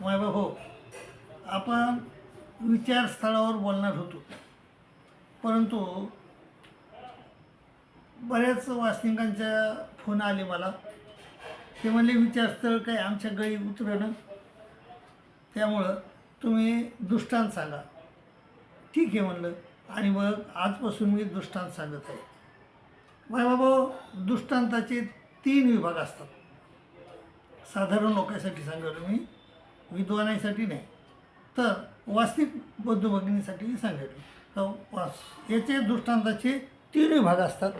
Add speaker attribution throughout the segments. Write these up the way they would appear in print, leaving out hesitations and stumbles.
Speaker 1: मायबा हो, आपण विचारस्थळावर बोलणार होतो, परंतु बऱ्याच वाचनिकांच्या फोन आले मला. ते म्हणले विचारस्थळ काही आमच्या गळी उतरणं, त्यामुळं तुम्ही दृष्टांत सांगा. ठीक आहे म्हणलं, आणि मग आजपासून मी दृष्टांत सांगत आहे. बाबा, दृष्टांताचे 3 विभाग असतात. साधारण लोकांसाठी सांगायला मी, विद्वानांसाठी नाही. तर वास्तविक बौद्ध भगिनीसाठी सांगायला तर याचे दृष्टांताचे 3 विभाग असतात.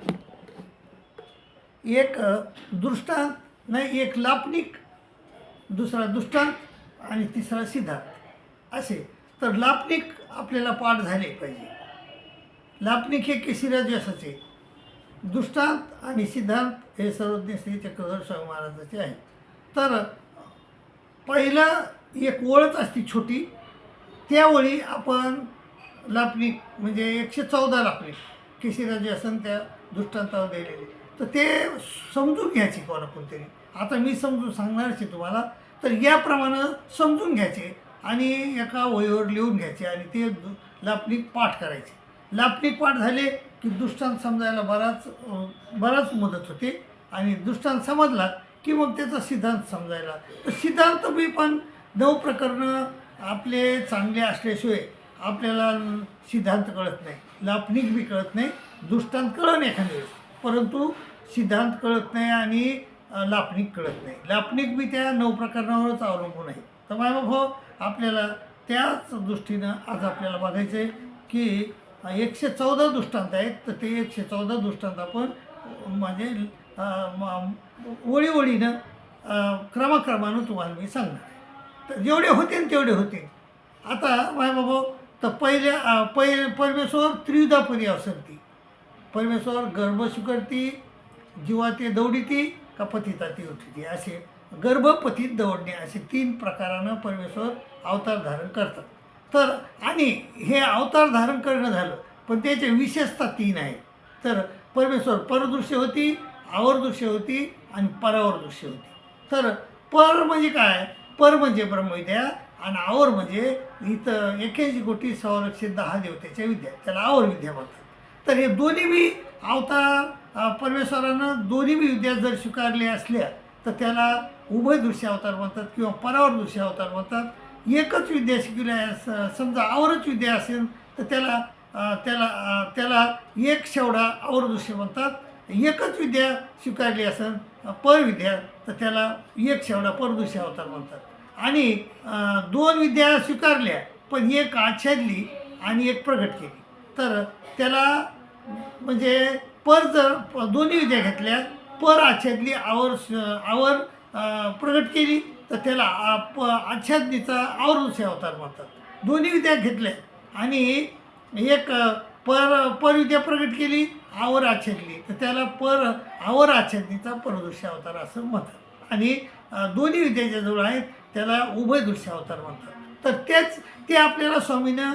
Speaker 1: एक दृष्टांत नाही, एक लापणिक, दुसरा दृष्टांत आणि तिसरा सिद्धांत असे. तर लापणिक आपल्याला पाठ झाले पाहिजे. लापणिक हे केशिराज व्यासाचे, दृष्टांत आणि सिद्धांत हे सर्वज्ञ श्री चक्रधर स्वामी महाराजाचे आहे. तर पहिलं एक ओळच असते छोटी, त्यावेळी आपण लापणिक म्हणजे 114 लापणिक केशिराज व्यासन त्या दृष्टांतावर दिलेले, तर ते समजून घ्यायचे कोणतरी. आता मी समजून सांगणारच आहे तुम्हाला, तर याप्रमाणे समजून घ्यायचे आणि एका वहीवर लिहून घ्यायचे आणि ते लापणिक पाठ करायचे. लापणिक पाठ झाले की दृष्टांत समजायला बराच मदत होते, आणि दृष्टांत समजला की मग त्याचा सिद्धांत समजायला. तर सिद्धांत बी पण 9 प्रकरणं आपले चांगले असल्याशिवाय आपल्याला सिद्धांत कळत नाही, लापणिक बी कळत नाही. दृष्टांत कळण एखाद्या वेळेस, परंतु सिद्धांत कळत नाही आणि लापणिक कळत नाही. लापणिक बी त्या 9 प्रकरणावरच अवलंबून आहे. तर मायबाप, आपल्याला त्याच दृष्टीनं आज आपल्याला बघायचं आहे की 114 दृष्टांत आहेत. तर ते 114 दृष्टांत आपण म्हणजे ओळीनं क्रमाक्रमानं तुम्हाला मी सांगणार. तर जेवढे होते तेवढे होते. आता मायबाबा, तर पहिले परमेश्वर त्रिविधा परी अवसरती. परमेश्वर गर्भ स्वीकारती, जीवा ते दौडिती का पतिता ती उठती, असे गर्भपतीत दौडणे असे 3 प्रकारानं परमेश्वर अवतार धारण करतात. तर आणि हे अवतार धारण करणं झालं, पण त्याचे विशेषता 3 आहेत. तर परमेश्वर परदृश्य होती, आवर्दृश्य होती आणि परावरदृश्य होती. तर पर म्हणजे काय? पर म्हणजे ब्रह्मविद्या आणि आवर म्हणजे इथं 81 कोटी 110 देवतेच्या विद्या, त्याला आवर विद्या म्हणतात. तर हे दोन्ही बी अवतार परमेश्वरानं दोन्ही बी विद्या जर स्वीकारल्या असल्या तर त्याला उभय दृश्य अवतार म्हणतात किंवा परावर दृश्य अवतार म्हणतात. एकच विद्या शिकल्या, समजा आवरच विद्या असेल तर त्याला एक शेवडा आवरदृश्य म्हणतात. एकच विद्या स्वीकारली असेल परविद्या तर त्याला एक शेवडा परदृश्य अवतार म्हणतात. आणि 2 विद्या स्वीकारल्या पण एक आच्छादली आणि एक प्रगट केली तर त्याला म्हणजे जर दोन्ही विद्या घेतल्या, पर आच्छादली, आवर प्रगट केली तर त्याला आच्छादनीचा आवरदृश्य अवतार म्हणतात. दोन्ही विद्या घेतल्या आणि एक परविद्या प्रगट केली, आवर आच्छादली तर त्याला आवर आच्छादनीचा परदृश्य अवतार असं म्हणतात. आणि दोन्ही विद्या जवळ आहेत त्याला उभय दृश्य अवतार म्हणतात. तर ते आपल्याला स्वामीनं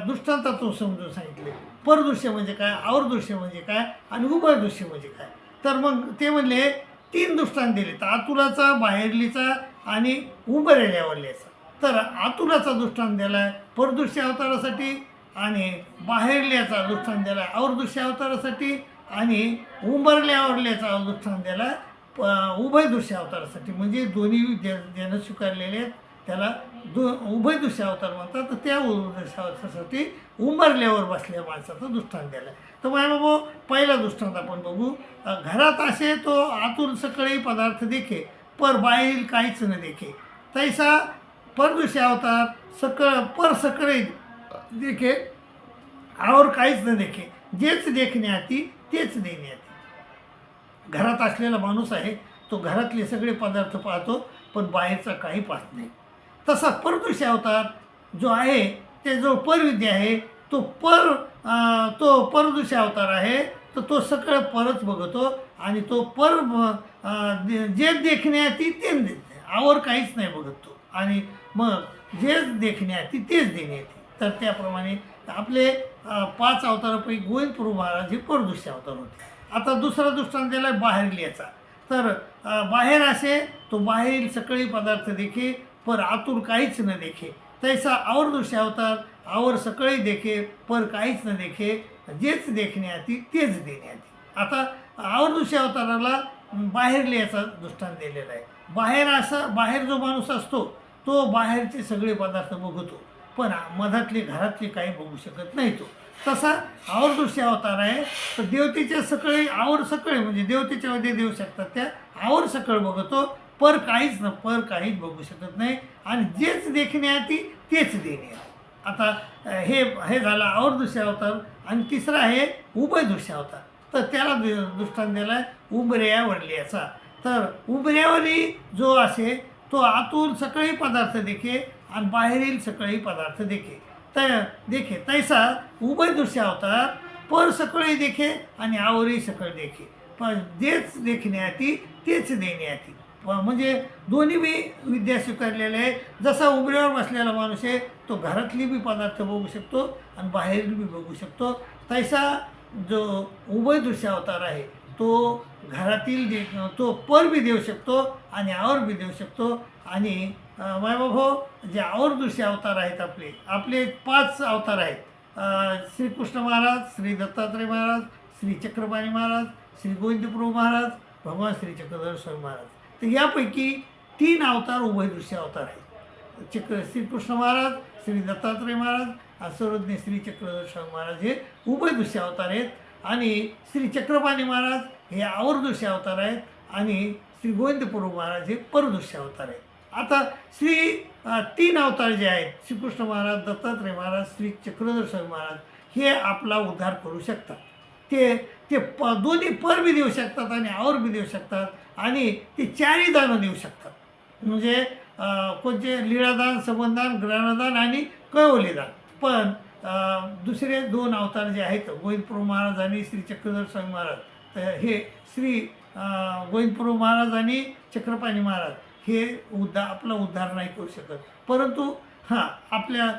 Speaker 1: दृष्टांतातून समजून सांगितले. परदृश्य म्हणजे काय, आवरदृश्य म्हणजे काय आणि उभय दृश्य म्हणजे काय. तर मग ते म्हणले 3 दृष्टांत दिले, तर आतुराचा, बाहेरलीचा आणि उंबरल्यावरल्याचा. तर आतुराचा दृष्टांत दिला आहे परदृश्य अवतारासाठी, आणि बाहेरल्याचा दृष्टांत दिला आहे आवरदृश्य अवतारासाठी, आणि उंबरल्यावरल्याचा दृष्टांत दिला आहे उभय दृश्य अवतारासाठी. म्हणजे दोन्ही ज्यानं स्वीकारलेले आहेत त्याला उभय दृश्य अवतार म्हणतात. तर त्या उभय दृश्य अवतारासाठी उंबरल्यावर बसल्या माणसाचा दृष्टांत दिला आहे. तर बाबा, पहिला दृष्टांत आपण बघू. घरात असे तो आतुर सकळही पदार्थ देखे, पर बाहेरील काहीच न देखे, तैसा परदृश्य अवतार पर सकळे देखे, आवर काहीच न देखे, जेच देखण्याती तेच देण्याती. घरात असलेला माणूस आहे तो घरातले सगळे पदार्थ पाहतो पण बाहेरचा काही पाहत नाही. तसा परदृश्य अवतार जो आहे ते जो परविद्या आहे तो परदृश्य अवतार आहे. तर तो सगळं परच बघतो आणि तो जे देखण्याती तेच देते, आवर काहीच नाही बघत तो. आणि मग जेच देखण्याती तेच देण्याती. तर त्याप्रमाणे आपले 5 अवतारापैकी गोविंद प्रभू महाराज हे परदृश्य अवतार होते. आता दुसरा दृष्टांत दिला बाहेरल्याचा. तर बाहेर असे तो बाहेरील सकळी पदार्थ देखे, पर आतुर काहीच न देखे, तैसा और दृश्य अवतार आवर सकळे देखे पर काहीच न देखे, जेच देखण्याती तेच देण्याती. आता आवर दृश्य अवताराला बाहेरले याचा दृष्टांत दिलेला आहे. बाहेर जो माणूस असतो तो बाहेरचे सगळे पदार्थ बघतो, पण मधातले घरातले काही बघू शकत नाही तो. तसा आवर दृश्य अवतार आहे. तर देवतेच्या सकळे आवर सकळे म्हणजे देवतेच्या मध्ये देऊ शकतात, त्या आवर सकळ बघतो, पर काहीच बघू शकत नाही, आणि जेच देखण्याती तेच देणे. आता हे झालं आवर दृश्य अवतार. आणि तिसरा आहे उभय दृश्य अवतार. तर त्याला दृष्टांत दिला आहे उंबऱ्यावरली याचा. तर उंबऱ्यावरी जो असे तो आतून सगळे पदार्थ देखे आणि बाहेरील सगळे पदार्थ देखे तैसा उभय दृश्य अवतार पर सकळे देखे आणि आवरी सकळ देखे, पण जेच देखण्याती तेच देण्याती. म्हणजे दोन्ही बी विद्या स्वीकारलेल्या आहे. जसा उंबऱ्यावर बसलेला माणूस आहे तो घरातली बी पदार्थ बघू शकतो आणि बाहेरील बी बघू शकतो. तैसा जो उभय दृश्य अवतार आहे तो घरातील तो पर बी देऊ शकतो आणि आवर बी देऊ शकतो. आणि मायबाबो जे आवर दृश्य अवतार आहेत आपले 5 अवतार आहेत. श्रीकृष्ण महाराज, श्री दत्तात्रय महाराज, श्री चक्रपाणी महाराज, श्री गोविंदप्रभू महाराज, भगवान श्री चक्रधर स्वामी महाराज. तर यापैकी 3 अवतार उभय दृश्य अवतार आहेत. श्रीकृष्ण महाराज, श्री दत्तात्रय महाराज आणि सर्वज्ञ श्री चक्रधर स्वामी महाराज हे उभय दृश्य अवतार आहेत. आणि श्री चक्रपाणी महाराज हे आवर दृश्य अवतार आहेत आणि श्री गोविंदप्रभू महाराज हे परदृश्य अवतार आहेत. आता 3 अवतार जे आहेत श्रीकृष्ण महाराज, दत्तात्रय महाराज, श्री चक्रधर स्वामी महाराज हे आपला उद्धार करू शकतात. ते दोन्ही पर बी देऊ शकतात आणि आवर बी देऊ शकतात आणि ते 4ही दानं देऊ शकतात. म्हणजे कोणते लीळादान, संबंधदान, ग्रहणदान आणि कैवल्यदान. पण दुसरे 2 अवतार जे आहेत गोविंदप्रभू महाराज आणि श्री चक्रधर स्वामी महाराज, तर हे श्री गोविंदप्रभू महाराज आणि चक्रपाणी महाराज हे आपला उद्धार नाही करू शकत. परंतु आपल्या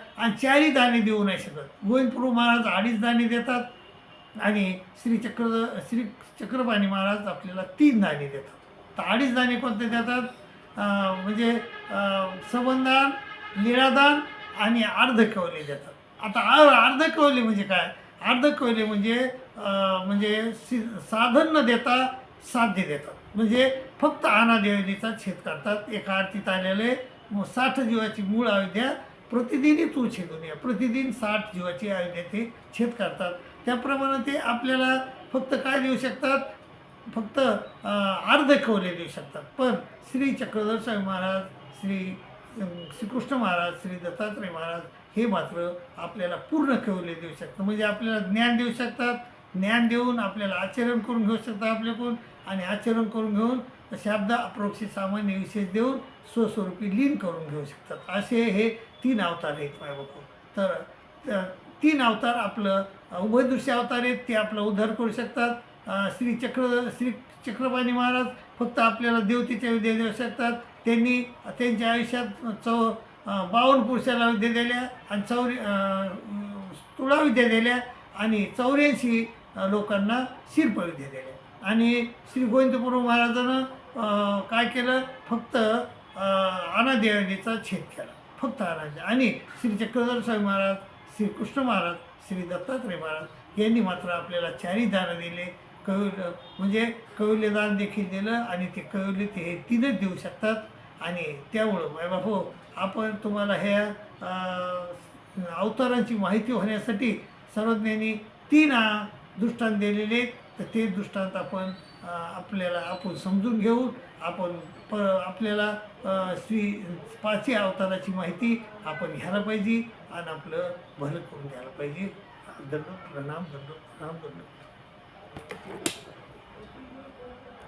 Speaker 1: 4ही दाणे देऊ नाही शकत. गोविंदप्रभू महाराज 2.5 दाणे देतात आणि श्री चक्रपाणी महाराज आपल्याला 3 दाणे देतात. तर 2.5 दाणे कोणते देतात? म्हणजे संबंधदान, लीळादान आणि अर्धकैवल्य देतात. आता अर्धकैवल्य म्हणजे काय? अर्धकैवल्य म्हणजे साधन न देता साध्य देतात. म्हणजे फक्त अनादेवनीचा छेद करतात. एका आरतीत आलेले 60 जीवाची मूळ अयोध्या प्रतिदिनी तू छेदून या. प्रतिदिन 60 जीवाची अयोध्या ते छेद करतात. त्याप्रमाणे ते आपल्याला फक्त काय देऊ शकतात? फक्त अर्धकैवल्य देऊ शकतात. पण श्री चक्रधर स्वामी महाराज, श्रीकृष्ण महाराज, श्री दत्तात्रय महाराज हे मात्र आपल्याला पूर्ण कैवल्य देऊ शकतात. म्हणजे आपल्याला ज्ञान देऊ शकतात. ज्ञान देऊन आपल्याला आचरण करून घेऊ शकतात आपल्याकडून, आणि आचरण करून घेऊन शब्द अप्रोक्ष सामान्य विशेष देऊन स्वस्वरूपी लीन करून घेऊ शकतात. असे हे 3 अवतार आहेत मायबापू. तर 3 अवतार आपलं उभय दृश्य अवतार आहेत, ते आपला उद्धार करू शकतात. श्री चक्रपाणी महाराज फक्त आपल्याला देवतेच्या विद्या देऊ शकतात. त्यांनी त्यांच्या आयुष्यात 52 पुरुषाला विद्या दिल्या आणि 16 विद्या दिल्या आणि 84 लोकांना शिल्प विद्या दिल्या. आणि श्री गोविंदप्रभू महाराजानं काय केलं? फक्त अनादेवनीचा छेद केला, फक्त अनादे. आणि श्री चक्रधर स्वामी महाराज, श्रीकृष्ण महाराज, श्री दत्तात्रय महाराज यांनी मात्र आपल्याला 4ही दानं दिले. कैवल्यदान देखील दिलं आणि ते कैवल्य ते 3च देऊ शकतात. आणि त्यामुळं मायबापू आपण तुम्हाला ह्या अवतारांची माहिती होण्यासाठी सर्वज्ञांनी 3 दृष्टांत दिलेले. तर ते दृष्टांत आपण समजून घेऊ. आपल्याला श्री 5ही अवताराची माहिती आपण घ्यायला पाहिजे आणि आपलं भलं करून घ्यायला पाहिजे. दंडोत प्रणाम, दंडोत प्रणाम, दंडोत.